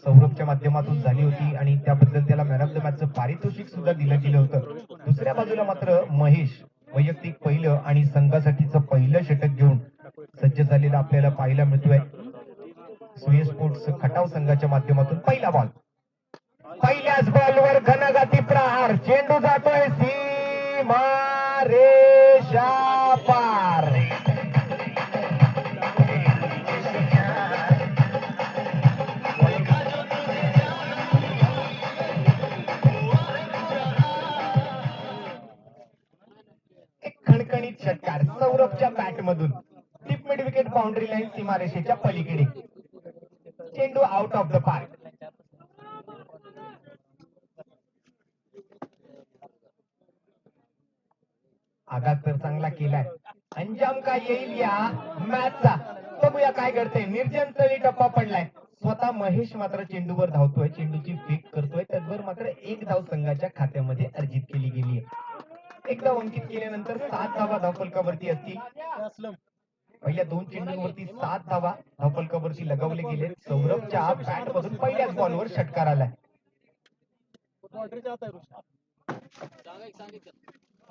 सौरभच्या माध्यमातून झाली होती आणि त्याबद्दल त्याला मॅन ऑफ द मॅचचं पारितोषिक सुद्धा दिलं गेलं होतं. दुसऱ्या बाजूला मात्र महेश वैयक्तिक पहिलं आणि संघासाठीचं पहिलं षटक घेऊन सज्ज झालेला आपल्याला पाहायला मिळतोय. सूर्य स्पोर्ट्स खटाव संघाच्या माध्यमातून पहिला बॉल, पहिल्याच बॉलवर घनगती प्रहार, चेंडू जातोय सीमा रेषा पार. एक खणखणीत षटकार सौरभच्या बॅट मधून, tip mid wicket boundary line सीमारेषेच्या पलीकडे, चेंडू आउट ऑफ द पार्क. आघात तर चांगला केलाय, अंजाम काय येईल या मॅचचा बघूया काय घडतंय. निर्जन तळी टप्पा पडलाय, स्वतः महेश मात्र चेंडूवर धावतोय, चेंडूची फेक करतोय, त्याचबरोबर मात्र एक धाव संघाच्या खात्यामध्ये अर्जित केली गेली आहे. एक धाव अंकित केल्यानंतर 7 धावा धावफलकावरती असतील. पहिल्या 2 चेंडूंवरती 7 धावा धावफलकावरती लगावले गेले. सौरभच्या बॅट मधून पहिल्याच बॉलवर षटकार आलाय.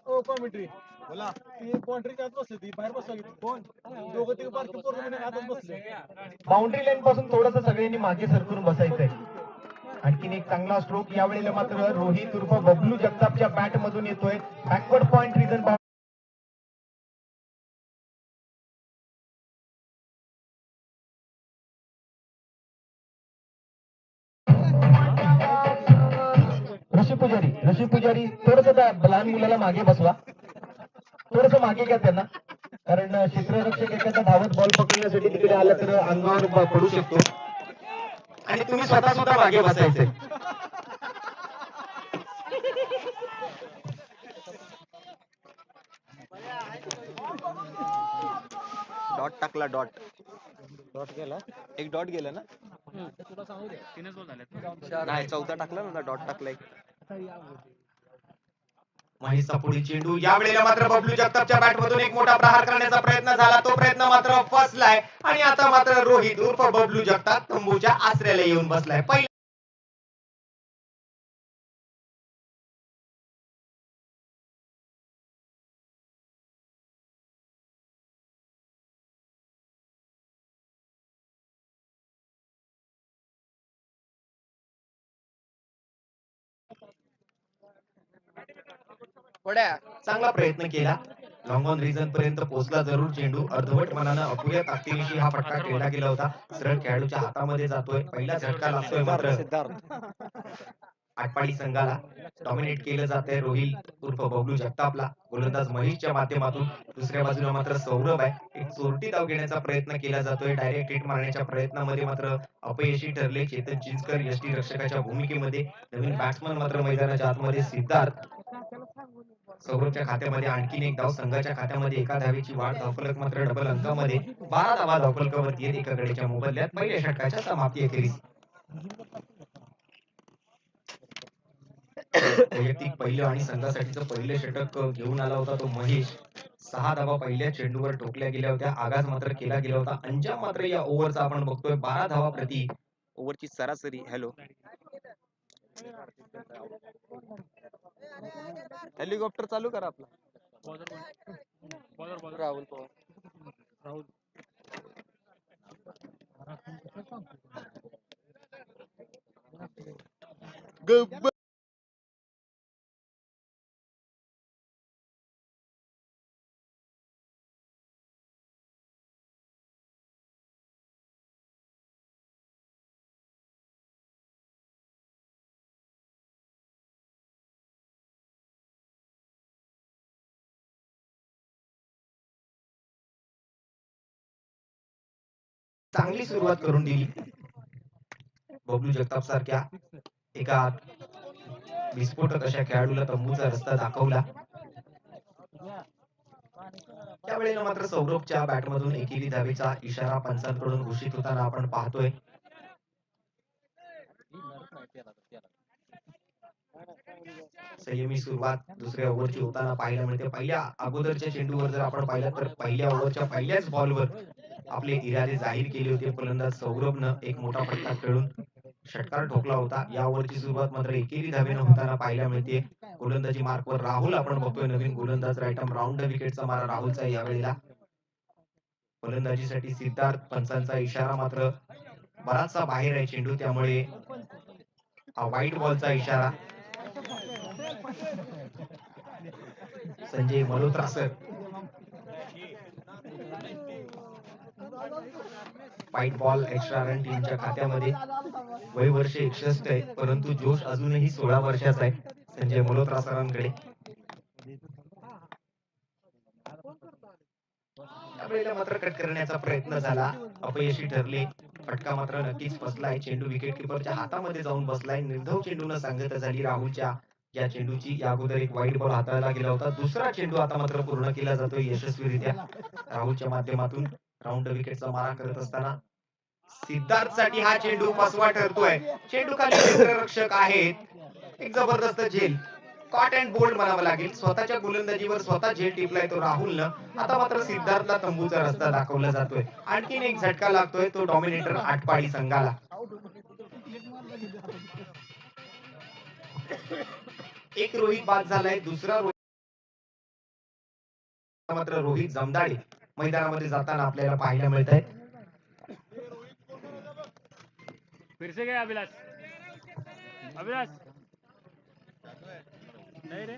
कॉमेंट्री बोला ती बाउंड्रीच्या आत बसली, ती बाहेर बसली कोण दोघं तिघ बारकी पोरं म्हणजे आतच बसले. बाउंड्री लाईन पासून थोडंसं सगळ्यांनी मागे सरकून बसायचंय. आणखीन एक चांगला स्ट्रोक यावेळेला मात्र रोहित उर्फ बबलू जगतापच्या बॅट मधून येतोय. बॅकवर्ड पॉइंट रिझन ऋषी पुजारी थोडस लहान मुलाला मागे बसवा, थोडस मागे घ्या त्यांना, कारण क्षेत्ररक्षक एखादा धावत बॉल पकडण्यासाठी तिकडे आला तर अंगावर पडू शकतो आणि तुम्ही स्वतः सुद्धा मागे बसायचे. डॉट टाकला, डॉट गेला, एक डॉट गेला ना. तुला सांगू दे 3च बॉल झाले नाही, 14 टाकला ना, डॉट टाकला एक. महेशचा पुढील चेंडू, यावेळेला मात्र बबलू जगतापच्या बॅट मधून एक मोठा प्रहार करण्याचा प्रयत्न झाला, तो प्रयत्न मात्र फसलाय आणि आता मात्र रोहित उर्फ बबलू जगताप तंबूच्या आसऱ्याला येऊन बसलाय. चांगला प्रयत्न केला, लॉंग ऑन रिझन पर्यंत पोहोचला जरूर चेंडू. अर्धवट मनानं अपुऱ्या ताकदीनिशी हा फटका खेळला गेला होता. सरळ खेळाडूच्या हातामध्ये जातोय, पहिला झटका लागतोय मात्र आटपाडी संघाला. डॉमिनेट केलं जातंय रोहित उर्फ बबलू जगतापला गोलंदाज महेशच्या माध्यमातून. दुसऱ्या बाजूला मात्र सौरभ आहे, एक चोरटी धाव घेण्याचा प्रयत्न केला जातोय. डायरेक्ट हिट मारण्याच्या प्रयत्नामध्ये मात्र अपयशी ठरले चेतन चिंचकर यष्टी रक्षकाच्या भूमिकेमध्ये. नवीन बॅट्समन मात्र मैदानाच्या आतमध्ये सिद्धार्थ. सौरभच्या खात्यामध्ये आणखीन एक धाव, संघाच्या खात्यामध्ये एका धावेची वाढ, धावफलक मात्र डबल अंकामध्ये. 12 धावा धावफलकावरती आहेत एका गडीच्या मोबदल्यात पहिल्या षटकाच्या समाप्ती अखेरीस. वैयक्तिक पहिलं आणि संघासाठीचं पहिलं षटक घेऊन आला होता तो महेश. 6 धावा पहिल्या चेंडूवर ठोकल्या गेल्या होत्या, आघात मात्र केला गेला होता. अंजाम मात्र या ओव्हरचा आपण बघतोय 12 धावा प्रति ओव्हरची सरासरी. हॅलो, हेलिकॉप्टर चालू करा आपला. राहुल पवार, राहुल चांगली सुरुवात करून दिली. बबलू जगताप सारख्या एका विस्फोटक अशा खेळाडूला तंबूचा रस्ता दाखवला. त्यावेळेला मात्र सौरभच्या बॅटमधून एकेरी धावेचा इशारा पंचांकडून घोषित होताना आपण पाहतोय. संयमी सुरुवात दुसऱ्या ओव्हरची होताना पाहायला मिळते. पहिल्या अगोदरच्या चेंडूवर जर आपण पाहिलं तर पहिल्या ओव्हरच्या पहिल्याच बॉलवर आपले इरादे जाहीर केले होते फलंदाज सौरभनं एक मोठा फटका खेळून. षटकार ठोकला होता. या ओव्हरची सुरुवात मात्र एकेरी धावेनं होताना पाहायला मिळते. गोलंदाजी मार्कवर राहुल आपण बघतोय, नवीन गोलंदाज. राईट आर्म राऊंड विकेटचा मारा राहुलचा यावेळेला. फलंदाजीसाठी सिद्धार्थ. पंचांचा इशारा मात्र बराचसा बाहेर आहे चेंडू, त्यामुळे हा व्हाईट बॉलचा इशारा. Sanjay Malhotra sir. White ball, extra run टीमच्या खात्यामध्ये. वय वर्ष 61 आहे, परंतु जोश अजूनही 16 वर्षाचा आहे संजय मल्होत्रा सरांकडे. त्यावेळेला मात्र कट करण्याचा प्रयत्न झाला, अपयशी ठरले. फटका मात्र नक्कीच फसलाय. चेंडू विकेट किपरच्या हातामध्ये जाऊन बसलाय. निर्धाव चेंडून सांगता झाली राहुलच्या या चेंडूची. या अगोदर एक वाईट बॉल हाताळला गेला होता. दुसरा चेंडू आता मात्र पूर्ण केला जातोय यशस्वीरित्या राहुलच्या माध्यमातून. राऊंड विकेटचा मारा करत असताना सिद्धार्थ साठी हा चेंडू फसवा ठरतोय. चेंडू खाली क्षेत्ररक्षक आहेत. एक जबरदस्त झेल, कॉट अँड बोल्ड म्हणावं लागेल. स्वतःच्या गोलंदाजीवर स्वतः झेल टिपलाय तो राहुलनं. आता मात्र सिद्धार्थला तंबूचा रस्ता दाखवला जातोय. आणखीन एक झटका लागतोय तो डॉमिनेटर आटपाडी संघाला. एक रोहित बाद झालाय, दुसरा रोहित मात्र रोहित जमदाडे मैदानामध्ये जाताना आपल्याला पाहायला मिळत आहे. फिर से गया अभिलाष. अभिलाष नाही रे.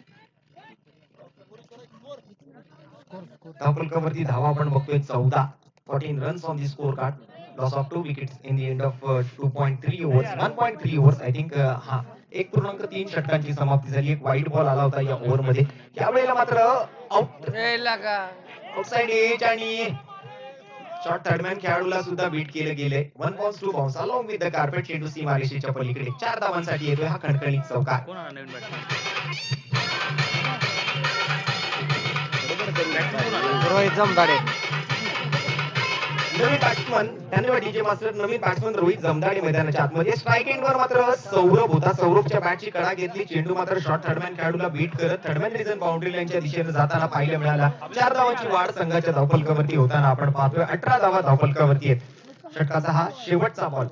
धावफलकावरती धावा आपण बघतोय 14. 14 runs on the score card. Loss of 2 wickets in the end of 2.3 overs. 1.3 overs I think. हा 1.3 षटकांची समाप्ती झाली. एक वाईट बॉल आला होता या ओव्हर मध्ये. यावेळेला मात्र आउटसाइड एज आणि शॉर्ट थर्डमॅन खेळाडूला सुद्धा बीट केलं गेलंय. 1 balls 2 bounce along with the carpet. चेंडू सीमारेषेच्या पलीकडे 4 धावांसाठी येतोय हा खणखणीत चौकार. कोण आला नवीन बॅट्समन? रोहित जमदाडे. नवीन बॅट्समन धन्यवाद डीजे मास्टर. नवीन बॅट्समन रोहित जमदाडे मैदानाच्या आतमध्ये. स्ट्राईक एंडवर मात्र सौरभ होता. सौरभच्या बॅटची कडा घेतली. चेंडू मात्र शॉर्ट थर्डमॅन खेळाडूला बीट करत थर्डमॅन रिझन बाउंड्री लाईनच्या दिशेने जाताना पाहायला मिळाला. 4 धावांची वाढ संघाच्या धावफलकावरती होताना आपण पाहतोय. 18 धावा धावफलकावरती आहेत. षटकाचा हा शेवटचा बॉल.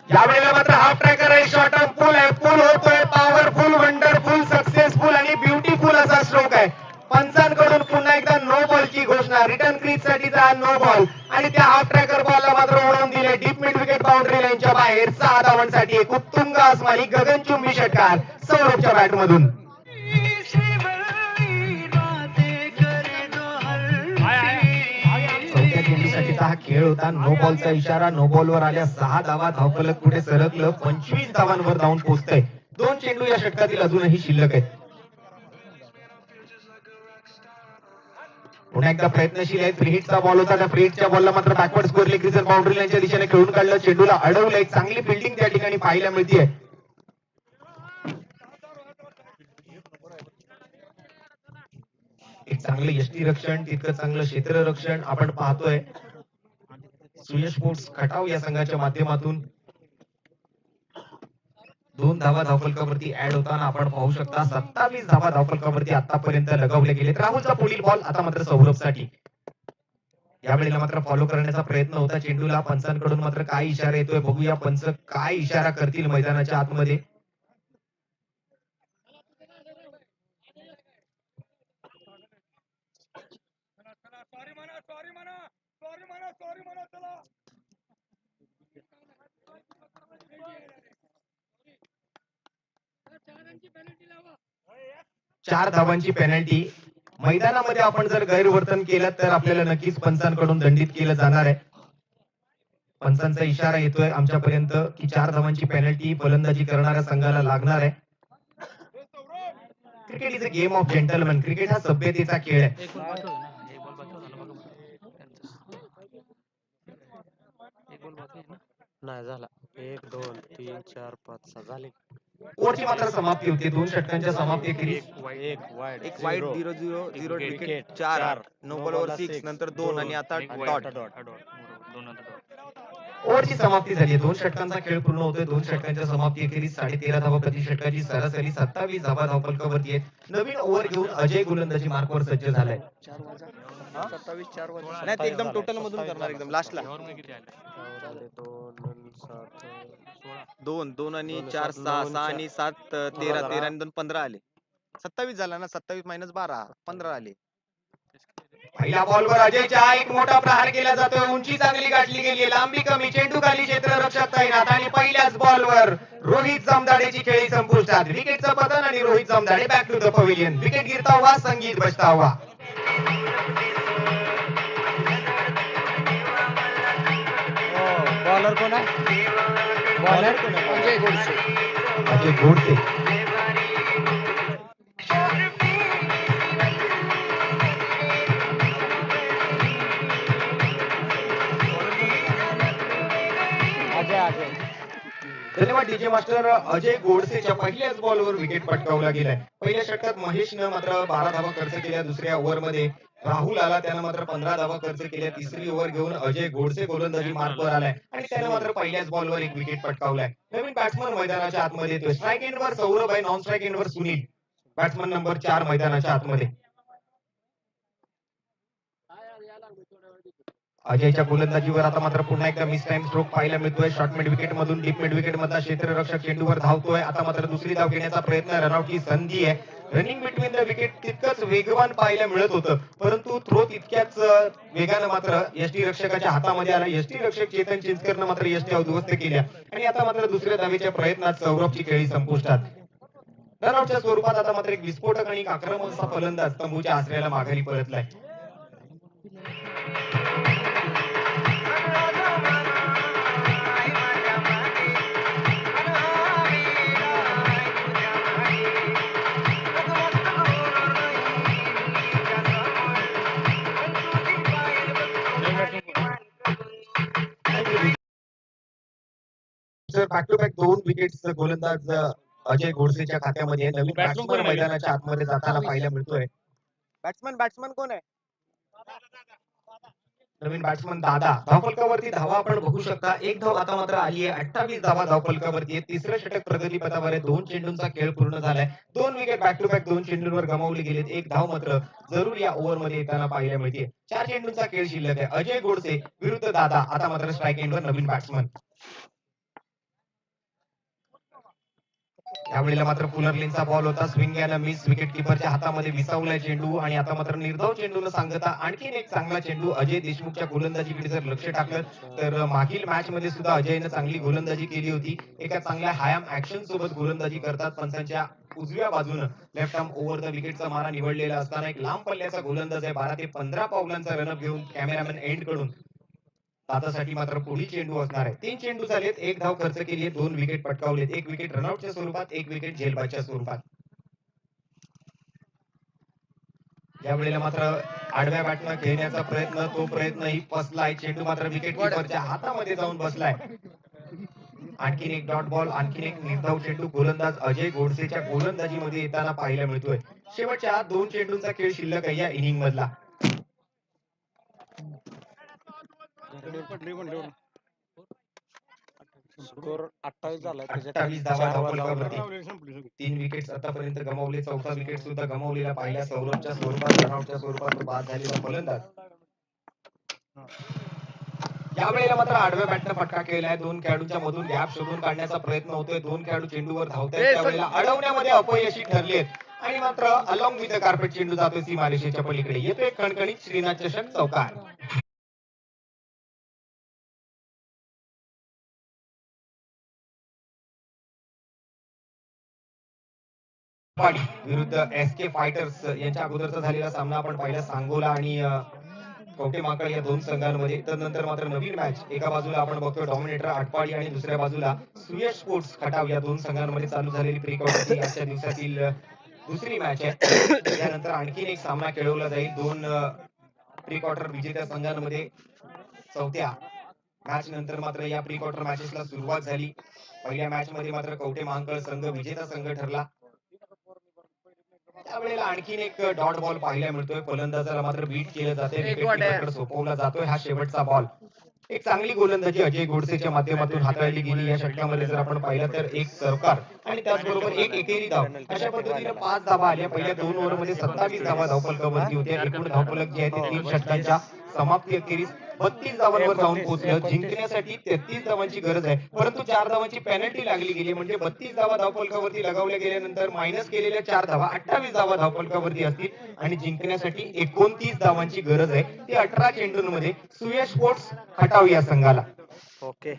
यावेळेला मात्र हाफ ट्रॅकर आहे. शॉर्ट ऑफ फुल आहे. फुल होतोय. पॉवरफुल, वंडरफुल, सक्सेसफुल आणि ब्युटीफुल असा स्ट्रोक आहे. पंचांकडून पुन्हा एकदा नो बॉलची घोषणा. रिटर्न क्रीज साठीचा नो बॉल आणि त्या हाफ ट्रॅकर बॉलला मात्र उडवून दिले डीप मिड विकेट बाउंड्री लाईनच्या बाहेर. 6 धावांसाठी एक उत्तुंग आसमानी गगनचुंबी षटकार सौरभच्या बॅट मधून. चौथ्या चेंडूसाठीचा हा खेळ होता. नो बॉलचा इशारा. नो बॉलवर आल्या 6 धावा. धावफलक पुढे सरकलं. 25 धावांवर जाऊन पोहोचतंय. 2 चेंडू या षटकातील अजूनही शिल्लक आहेत. पुन्हा एकदा प्रयत्नशील आहे. फ्री हिटचा बॉल होता. त्या फ्री हिटच्या बॉलला मात्र backward score leg reason boundary लाईनच्या दिशेने खेळून काढलं. चेंडूला अडवलं. एक चांगली फिल्डिंग त्या ठिकाणी पाहायला मिळते. एक चांगलं यष्टीरक्षण, तितकं चांगलं क्षेत्ररक्षण आपण पाहतोय सुयश स्पोर्ट्स खटाव या संघाच्या माध्यमातून. 2 धावा धावफलकावरती ऍड होताना आपण पाहू शकता. 27 धावा धावफलकावरती आतापर्यंत लगावले गेले. राहुलचा पुढील बॉल आता मात्र सौरभसाठी. यावेळेला मात्र फॉलो करण्याचा प्रयत्न होता चेंडूला. पंचांकडून मात्र काय इशारा येतोय बघूया. पंच काय इशारा करतील मैदानाच्या आतमध्ये. चार धावांची पेनल्टी. मैदानामध्ये आपण जर गैरवर्तन केलं तर आपल्याला नक्कीच पंचांकडून दंडित केलं जाणार आहे. पंचांचा इशारा येतोय आमच्यापर्यंत की 4 धावांची पेनल्टी फलंदाजी करणाऱ्या संघाला लागणार आहे. Cricket is a game of gentleman. Cricket हा सभ्यतेचा खेळ आहे. नाही झाला. 1 2 3 4 5 6 झाले. ओव्हरची मात्र समाप्ती होते. 2 षटकांच्या समाप्तीखेरीज एक वाईड एक वाईट 0-0 विकेट 4 नो बॉलवर 6 नंतर 2 आणि आता डॉट. दोन नंतर डॉट. ओव्हरची समाप्ती झाली. 2 षटकांचा खेळ पूर्ण होतोय. 2 षटकांच्या समाप्ती अखेरीस 13.5 धावा प्रति षटकाची सरासरी 27 धावा धावफलकावरती आहे. नवीन ओव्हर घेऊन अजय गोलंदाजी मार्कवर सज्ज झालाय. 27 4 वजा नाही ते एकदम टोटल मधून करणार एकदम लास्टला ओव्हर मध्ये किती आले 2 2 आणि 4 6 6 आणि 7 13 13 आणि 2 15 आले 27 झाला ना 27 मायनस 12 15 आले पहिल्या बॉलवर अजयच्या एक मोठा प्रहार केला जातोय. उंची चांगली गाठली गेली, लांबी कमी, चेंडू खाली, क्षेत्ररक्षक तैनात आणि पहिल्याच बॉलवर रोहित जमदाडेची खेळी संपुष्टात. विकेटचं पतन आणि Rohit Jamdade back to the pavilion. Wicket गिरता हुआ, संगीत बजता हुआ. बॉलर कोण आहे बॉलर कोण आहे अजय गोडसे. धन्यवाद डीजे मास्टर. अजय गोडसेच्या पहिल्याच बॉलवर विकेट पटकावला गेलाय. पहिल्या षटकात महेशनं मात्र 12 धावा खर्च केल्या. दुसऱ्या ओव्हरमध्ये राहुल आला, त्यानं मात्र 15 धावा खर्च केल्या. तिसरी ओव्हर घेऊन अजय गोडसे गोलंदाजी मार्कवर आलाय आणि त्यानं मात्र पहिल्याच बॉलवर एक विकेट पटकावलाय. नवीन बॅट्समन मैदानाच्या आतमध्ये येतोय. स्ट्राईक एंडवर सौरभ आहे, नॉन स्ट्राईक एंडवर सुनील. बॅट्समन नंबर 4 मैदानाच्या आतमध्ये. अजयच्या गोलंदाजीवर आता मात्र पुन्हा एकदा मिस टाइम स्ट्रोक पाहायला मिळतोय. शॉर्ट मिड विकेट मधून डीप मिड विकेट मधला क्षेत्ररक्षक चेंडूवर धावतोय. आता मात्र दुसरी धाव घेण्याचा प्रयत्न, रनआउटची संधी आहे. रनिंग बिटवीन द विकेट तितकंच वेगवान पाहायला मिळत होतं, परंतु थ्रो तितक्याच वेगानं मात्र यष्टी रक्षकाच्या हातामध्ये आला. यष्टी रक्षक चेतन चिंचकरनं मात्र यष्टी उद्ध्वस्त केल्या आणि आता मात्र दुसऱ्या धावेच्या प्रयत्नात सौरभची खेळी संपुष्टात. रनआउटच्या स्वरूपात आता मात्र एक विस्फोटक आणि एक आक्रमक असा फलंदाज तंबूच्या आसऱ्याला माघारी परतलाय. बॅक टू बॅक 2 विकेट्स गोलंदाज अजय गोडसेच्या खात्यामध्ये. नवीन बॅट्समन मैदानाच्या आतमध्ये जाताना पाहायला मिळतोय. बॅट्समन कोण आहे नवीन बॅट्समन दादा. धावफलकावरती धावा आपण बघू शकता. एक धाव आता मात्र आली आहे. 28 धावा धावफलकावरती आहे. तिसरं षटक प्रगतीपथावर आहे. 2 चेंडूंचा खेळ पूर्ण झालाय. 2 विकेट बॅक टू बॅक 2 चेंडूंवर गमावले गेलेत. एक धाव मात्र जरूर या ओव्हर मध्ये येताना पाहायला मिळते. 4 चेंडूंचा खेळ शिल्लक आहे. अजय गोडसे विरुद्ध दादा. आता मात्र स्ट्राईक एंडवर नवीन बॅट्समन. यावेळेला मात्र पुलरलिनचा बॉल होता. स्विंग यानं मिस. विकेट किपरच्या हातामध्ये विसावलाय चेंडू आणि आता मात्र निर्धाव चेंडून सांगता आणखीन एक चांगला चेंडू. अजय देशमुखच्या गोलंदाजीकडे जर लक्ष टाकलं तर मागील मॅच मध्ये सुद्धा अजयनं चांगली गोलंदाजी केली होती. एका चांगल्या हायाम ऍक्शन सोबत गोलंदाजी करतात. पंचांच्या उजव्या बाजूनं लेफ्ट आर्म ओव्हर द विकेटचा मारा निवडलेला असताना एक लांब पल्ल्याचा गोलंदाज आहे. 12 ते 15 पावलांचा रनअप घेऊन कॅमेरामॅन एंड कडून दादासाठी मात्र पुढील चेंडू असणार आहे. 3 चेंडू झालेत. एक धाव खर्च केली आहे. 2 विकेट पटकावलेत. एक विकेट रनआउटच्या स्वरूपात, एक विकेट झेलबादच्या स्वरूपात. यावेळेला मात्र आडव्या बॅटनं खेळण्याचा प्रयत्न, तो प्रयत्नही फसलाय. चेंडू मात्र विकेट किपरच्या हातामध्ये जाऊन बसलाय. आणखीन एक डॉट बॉल, आणखीन एक निर्धाव चेंडू गोलंदाज अजय गोडसेच्या गोलंदाजीमध्ये येताना पाहायला मिळतोय. शेवटच्या 2 चेंडूंचा खेळ शिल्लक आहे या इनिंग मधला. स्कोर 28 झालाय 28 धावा धावफलकावरती. 3 विकेट्स आतापर्यंत गमावले. चौथा विकेट सुद्धा गमावलेला पाहिला सौरभच्या स्वरूपात. रनआउटच्या स्वरूपात तो बाद झालेला फलंदाज. यावेळेला मात्र आडव्या बॅटनं फटका केलाय. 2 खेळाडूंच्या मधून गॅप शोधून काढण्याचा प्रयत्न होतोय. 2 खेळाडू चेंडूवर धावतायत. त्यावेळेला अडवण्यामध्ये अपयशी ठरलेत आणि मात्र अलॉंग विथ द कार्पेट चेंडू जातोय सीमारेषेच्या पलीकडे. येतोय खणखणीत श्रीनाथ चषक चौकार. विरुद्ध एसके फायटर्स यांच्या अगोदरचा झालेला सामना आपण पाहिला. सांगोला आणि कवठे महाकाळ या 2 संघांमध्ये. त्यानंतर मात्र नवीन मॅच एका बाजूला आपण बघतोय डॉमिनेटर आटपाडी आणि दुसऱ्या बाजूला सुयश स्पोर्ट्स खटाव या 2 संघांमध्ये चालू झालेली प्री क्वार्टरची आजच्या दिवसातील दुसरी मॅच आहे. त्यानंतर आणखीन एक सामना खेळवला जाईल 2 प्री क्वार्टर विजेत्या संघांमध्ये. चौथ्या मॅच नंतर मात्र या प्री क्वार्टर मॅचेसला सुरुवात झाली. पहिल्या मॅच मध्ये मात्र कवठे महाकाळ संघ विजेता संघ ठरला. त्यावेळेला आणखीन एक डॉट बॉल पाहायला मिळतोय. फलंदाजाला मात्र बीट केलं जाते. विकेट किपरकडे सोपवला जातोय हा शेवटचा बॉल. एक चांगली गोलंदाजी अजय गोडसेच्या माध्यमातून हाताळली गेली. या षटकामध्ये जर आपण पाहिलं तर एक चौकार आणि त्याचबरोबर एक एकेरी धाव अशा पद्धतीने 5 धावा आल्या. पहिल्या 2 ओव्हरमध्ये 27 धावा धावफलकावरती होत्या. एकूण धावफलक जे आहे ते 3 षटकांच्या समाप्ती अखेरीस 32 धावांवर जाऊन पोहोचलं. जिंकण्यासाठी 33 धावांची गरज आहे, परंतु 4 धावांची पेनल्टी लागली गेली. म्हणजे 32 धावा धावफलकावरती लगावल्या गेल्यानंतर मायनस केलेल्या 4 धावा 28 धावा धावफलकावरती असतील आणि जिंकण्यासाठी 29 धावांची गरज आहे. ती 18 चेंडूंमध्ये सुयश स्पोर्ट्स खटाव या संघाला. ओके.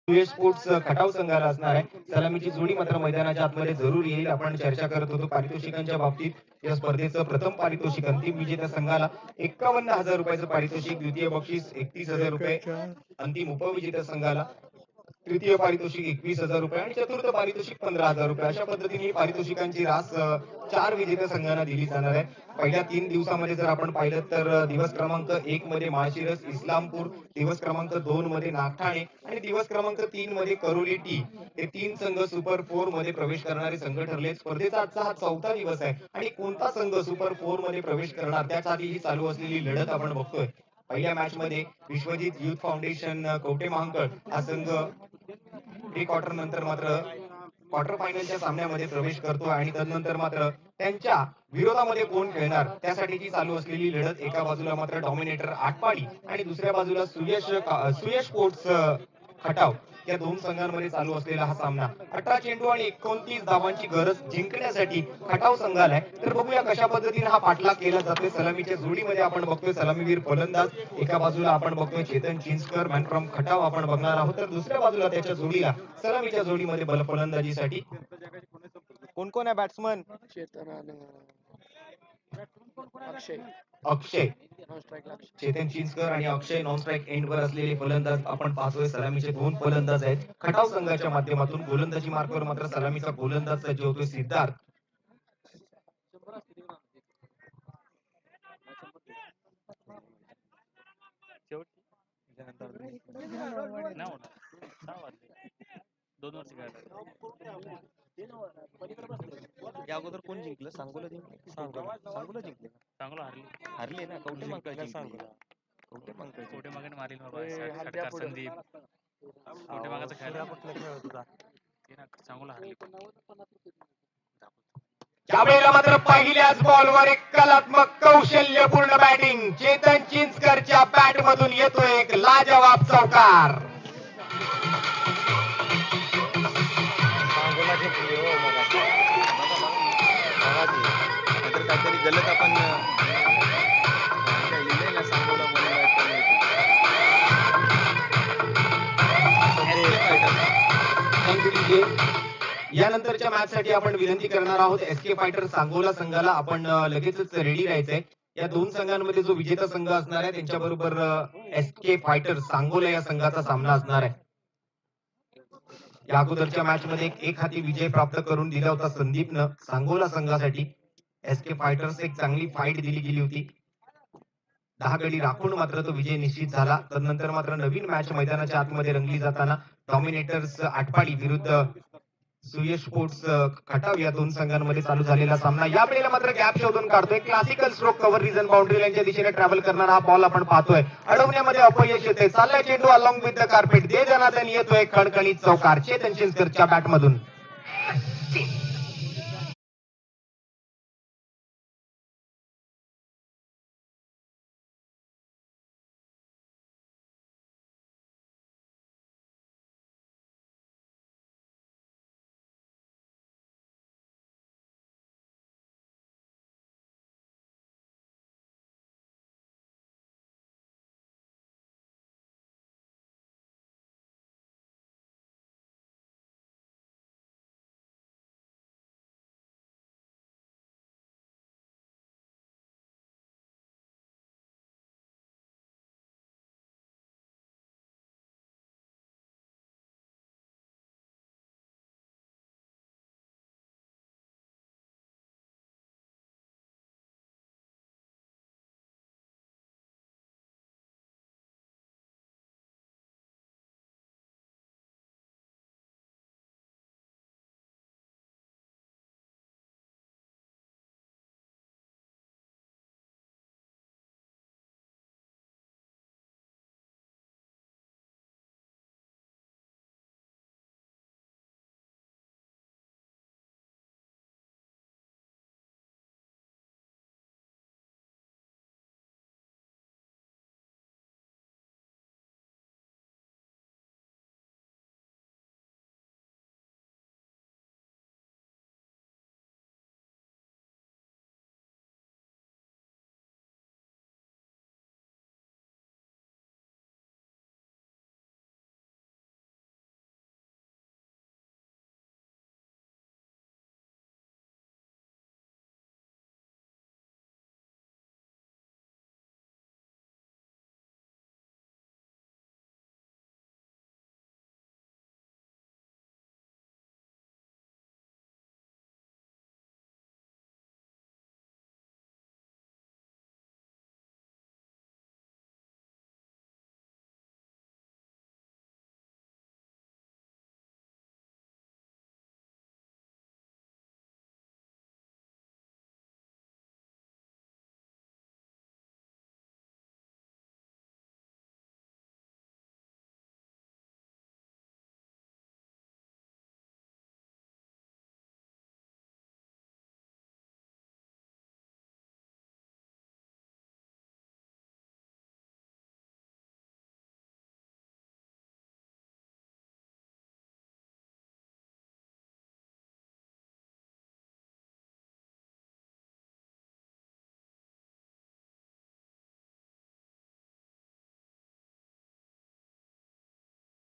सुयश स्पोर्ट्स खटाव संघाला असणार आहे. सलामीची जोडी मात्र मैदानाच्या आतमध्ये जरूर येईल. आपण चर्चा करत होतो पारितोषिकांच्या बाबतीत या स्पर्धेचं प्रथम पारितोषिक अंतिम विजेत्या संघाला 51,000 रुपयाचं पारितोषिक, द्वितीय बक्षीस 31,000 रुपये, अंतिम उपविजेत्या संघाला तृतीय पारितोषिक 21,000 रुपये आणि चतुर्थ पारितोषिक 15,000 रुपये. अशा पद्धतीने ही पारितोषिकांची रास 4 विजेत्या संघांना दिली जाणार आहे. पहिल्या 3 दिवसामध्ये जर आपण पाहिलं तर दिवस क्रमांक 1 मध्ये माळशिरस इस्लामपूर, दिवस क्रमांक 2 मध्ये नागठाणे आणि दिवस क्रमांक 3 मध्ये करोली टी हे 3 संघ सुपर 4 मध्ये प्रवेश करणारे संघ ठरले. स्पर्धेचा आजचा हा 4था दिवस आहे आणि कोणता संघ सुपर 4 मध्ये प्रवेश करणार त्यासाठी ही चालू असलेली लढत आपण बघतोय. पहिल्या मॅच मध्ये विश्वजित युथ फाउंडेशन कवठे महांकळ हा संघ प्री क्वार्टर नंतर मात्र क्वार्टर फायनलच्या सामन्यामध्ये प्रवेश करतो आणि तदनंतर मात्र त्यांच्या विरोधामध्ये कोण खेळणार त्यासाठीची चालू असलेली लढत. एका बाजूला मात्र डॉमिनेटर आटपाडी आणि दुसऱ्या बाजूला सुयश स्पोर्ट्स खटाव या दोन संघांमध्ये चालू असलेला हा सामना. 18 चेंडू आणि 29 धावांची गरज जिंकण्यासाठी खटाव संघाला आहे. तर बघूया कशा पद्धतीने हा पाठलाग केला जातोय. सलामीच्या जोडीमध्ये आपण बघतोय सलामीवीर फलंदाज, एका बाजूला आपण बघतोय चेतन चिंचकर मॅन फ्रॉम खटाव आपण बघणार आहोत, तर दुसऱ्या बाजूला त्याच्या जोडीला सलामीच्या जोडीमध्ये फलंदाजीसाठी कोण कोण आहे बॅट्समन? अक्षय, चेतन चिंचकर आणि अक्षय नॉन स्ट्राईक एंडवर असलेले फलंदाज आपण पाहतोय. सलामीचे 2 फलंदाज आहेत खटाव संघाच्या माध्यमातून. गोलंदाजी मार्गावर मात्र सलामीचा गोलंदाज सज्ज होतोय सिद्धार्थ. या अगोदर कोण जिंकलं? सांगोला जिंकले. सांगोला जिंकले. चांगलं हरली. हरले ना कवठे महांकाळ जिंकले. कवठे महांकाळ कोठे मागे मारील बाबा षटकार संदीप कोठे मागाचा खेळला खेळत होता. चांगलं हरली. त्यावेळेला मात्र पहिल्याच बॉलवर एक कलात्मक कौशल्यपूर्ण बॅटिंग. चेतन चिंचकरच्या बॅट मधून येतोय एक लाजवाब चौकार. सांगोला जिंकली हो काहीतरी गलत आपण काय लिहिलंय ना सांगोला यानंतरच्या मॅच साठी आपण विनंती करणार आहोत एसके फायटर सांगोला संघाला आपण लगेचच रेडी राहायचंय. या दोन संघांमध्ये जो विजेता संघ असणार आहे त्यांच्याबरोबर एसके फायटर सांगोला या संघाचा सामना असणार आहे. या अगोदरच्या मॅच मध्ये एक हाती विजय प्राप्त करून दिला होता संदीपनं सांगोला संघासाठी. एसके फायटर्स एक चांगली फाईट दिली गेली होती. 10 गडी राखून मात्र तो विजय निश्चित झाला. तदनंतर मात्र नवीन मॅच मैदानाच्या आतमध्ये रंगली जाताना डॉमिनेटर्स आटपाडी विरुद्ध सुयश स्पोर्ट्स खटाव या दोन संघांमध्ये चालू झालेला सामना. या वेळेला मात्र गॅप शोधून काढतोय. Classical stroke cover region boundary लाईनच्या दिशेने ट्रॅव्हल करणारा हा बॉल आपण पाहतोय. अडवण्यामध्ये अपयश येते. चाललाय चेंडू अलॉंग विथ द कार्पेट. दे जनार्दन येतोय खणखणीत चौकार चेतन चिंचकरच्या बॅट मधून.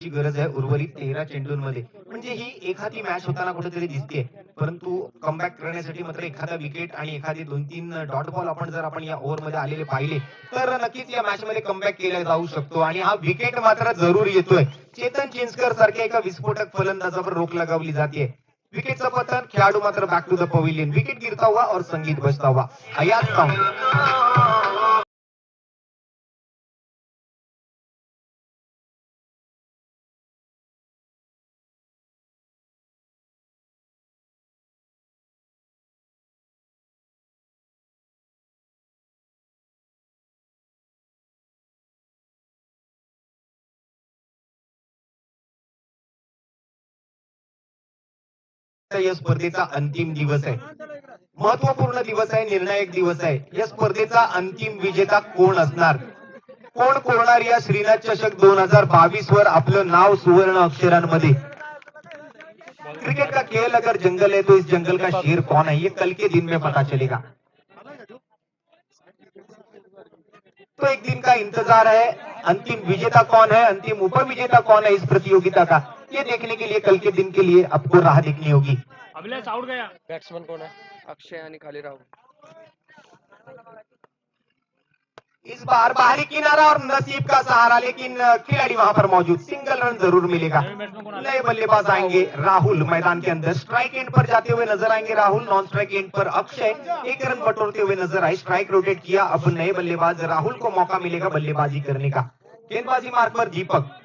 ची गरज आहे उर्वरित 13 चेंडूंमध्ये. म्हणजे ही एखादी मॅच होताना कुठेतरी दिसते, परंतु कमबॅक करण्यासाठी मात्र एखादा विकेट आणि एखादी 2-3 डॉट बॉल आपण या ओव्हरमध्ये आलेले पाहिले तर नक्कीच या मॅच मध्ये कमबॅक केला जाऊ शकतो. आणि हा विकेट मात्र जरूर येतोय. चेतन चिंचकर सारख्या एका विस्फोटक फलंदाजावर रोख लगावली जाते. विकेटचं पतन, खेळाडू मात्र back to the pavilion. Wicket गिरता हुआ और संगीत बजता हुआ. अयाज साउंड. या स्पर्धेचा अंतिम दिवस आहे. महत्वपूर्ण दिवस आहे, निर्णायक दिवस आहे. या स्पर्धेचा अंतिम विजेता कोण असणार, कोण कोरणार या श्रीनाथ चषक 2022 वर आपलं नाव सुवर्ण अक्षरांमध्ये. क्रिकेट का खेल अगर जंगल है तो इस जंगल का शेर कौन है, ये कल के दिन में पता चलेगा. तो एक दिन का इंतजार है. अंतिम विजेता कौन है, अंतिम उपविजेता कौन है इस प्रतियोगिता का, ये देखने के लिए कल के दिन के लिए आपको राह देखनी होगी. अभिलाष आउट गया. बॅट्समन कोण आहे? अक्षय आणि खाली राहुल. इस बार बाहरी किनारा और नसीब का सहारा, लेकिन खिलाड़ी वहां पर मौजूद. सिंगल रन जरूर मिलेगा. नए बल्लेबाज आएंगे. राहुल मैदान के अंदर स्ट्राइक एंड पर जाते हुए नजर आएंगे. राहुल नॉन स्ट्राइक एंड पर अक्षय एक रन बटोरते हुए नजर आए. स्ट्राइक रोटेट किया. अब नए बल्लेबाज राहुल को मौका मिलेगा बल्लेबाजी करने का. गेंदबाजी मार्ग पर दीपक.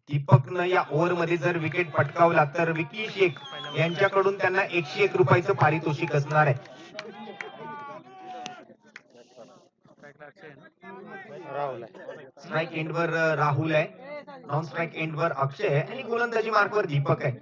दीपकनं या ओव्हर मध्ये जर विकेट पटकावला तर विकी शेख यांच्याकडून त्यांना 101 रुपयाचं पारितोषिक असणार आहे. राहुल आहे. स्ट्राइक एंडवर राहुल आहे. नॉन स्ट्राइक एंडवर अक्षय आहे आणि गोलंदाजी मार्कवर दीपक आहे.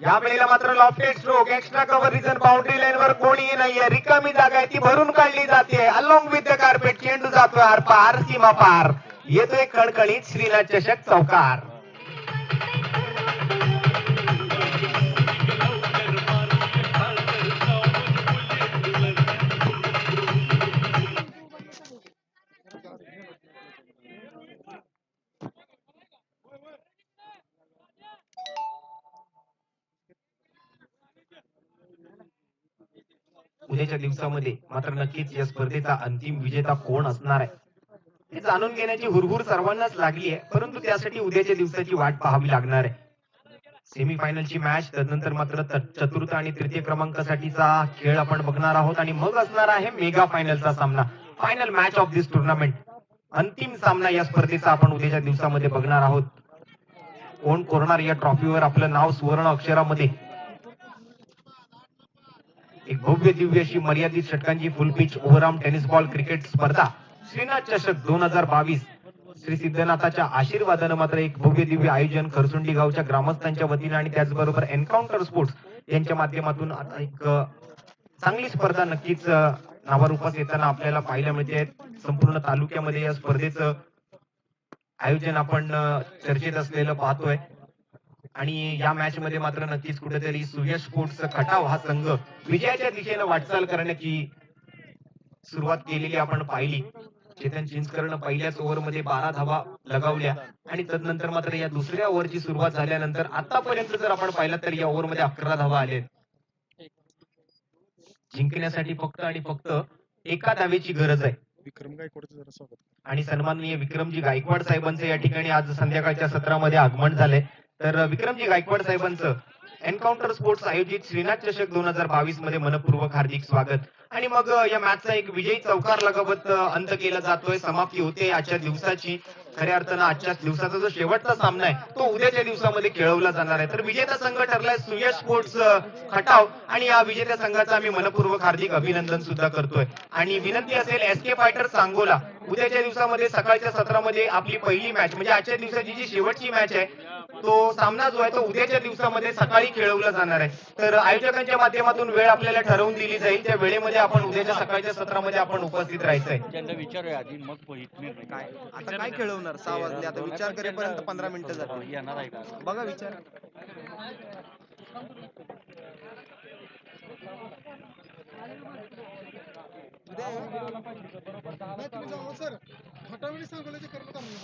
या वेळेला मात्र lofted stroke, extra cover region, boundary लाईनवर कोणीही नाहीये. रिकामी जागा आहे ती भरून काढली जाते. अलॉंग विथ द कार्पेट चेंडू जातोय आर पार, सीमा पार. येतोय खणखणीत श्रीनाथ चषक चौकार. उद्याच्या दिवसामध्ये मात्र नक्कीच या स्पर्धेचा अंतिम विजेता कोण असणार आहे हे जाणून घेण्याची हुरहुर सर्वांनाच लागली आहे. परंतु त्यासाठी उद्याच्या दिवसाची वाट पाहावी लागणार आहे. सेमीफायनलची मॅच, त्यानंतर मात्र चतुर्थ आणि तृतीय क्रमांकासाठीचा खेळ आपण बघणार आहोत आणि मग असणार आहे मेगा फायनलचा सामना. Final match of this tournament. अंतिम सामना या स्पर्धेचा आपण उद्याच्या दिवसामध्ये बघणार आहोत. कोण कोरणार या ट्रॉफीवर आपलं नाव सुवर्ण अक्षरामध्ये. एक भव्य दिव्य अशी मर्यादित षटकांची full pitch overarm tennis ball cricket स्पर्धा श्रीनाथ चषक 2022 श्री सिद्धनाथाच्या आशीर्वादानं मात्र एक भव्य दिव्य आयोजन खरसुंडी गावच्या ग्रामस्थांच्या वतीने आणि त्याचबरोबर एन्काउंटर स्पोर्ट्स यांच्या माध्यमातून आता एक चांगली स्पर्धा नक्कीच नावारूपास येताना आपल्याला पाहायला मिळते. संपूर्ण तालुक्यामध्ये या स्पर्धेचं आयोजन आपण चर्चेत असलेलं पाहतोय आणि या मॅच मध्ये मात्र नक्कीच कुठेतरी सूर्य स्पोर्ट्स खटाव हा संघ विजयाच्या दिशेने वाटचाल करण्याची सुरुवात केलेली आपण पाहिली. चेतन चिंचकरनं पहिल्याच ओव्हर मध्ये 12 धावा लगावल्या आणि तदनंतर मात्र या दुसऱ्या ओव्हरची सुरुवात झाल्यानंतर आतापर्यंत जर आपण पाहिलं तर या ओव्हर मध्ये 11 धावा आले. जिंकण्यासाठी फक्त आणि फक्त एका धावेची गरज आहे. विक्रम गायकवाडचं जरा स्वागत. आणि सन्माननीय विक्रमजी गायकवाड साहेबांचं या ठिकाणी आज संध्याकाळच्या सत्रामध्ये आगमन झालंय. तर विक्रमजी गायकवाड साहेबांचं एन्काउंटर स्पोर्ट्स आयोजित श्रीनाथ चषक 2022 मध्ये मनपूर्वक हार्दिक स्वागत. आणि मग या मॅचचा एक विजयी चौकार लगावत अंत केला जातोय. समाप्ती होते आजच्या दिवसाची. खऱ्या अर्थानं आजच्या दिवसाचा जो शेवटचा सामना आहे तो उद्याच्या दिवसामध्ये खेळवला जाणार आहे. तर विजेता संघ ठरलाय सूर्य स्पोर्ट्स खटाव आणि या विजेत्या संघाचं आम्ही मनपूर्वक हार्दिक अभिनंदन सुद्धा करतोय. आणि विनंती असेल एसके फायटर सांगोला उद्याच्या दिवसामध्ये सकाळच्या सत्रामध्ये आपली पहिली मॅच म्हणजे आजच्या दिवसाची जी शेवटची मॅच आहे तो सामना जो आहे तो उद्याच्या दिवसामध्ये सकाळी खेळवला जाणार आहे. तर आयोजकांच्या माध्यमातून वेळ आपल्याला ठरवून दिली जाईल. त्या वेळेमध्ये आपण उद्याच्या सकाळच्या सत्रामध्ये आपण उपस्थित राहायचंय. त्यांना विचारूया आधी मग निर्णय काय आता काय खेळवणार 6 वाजले आता विचार करेपर्यंत 15 मिनिटं जातील. येणार आहे का बघा विचार नाही तुम्ही जाऊ सर फटाफट सांगोल्याचे कर्मचारी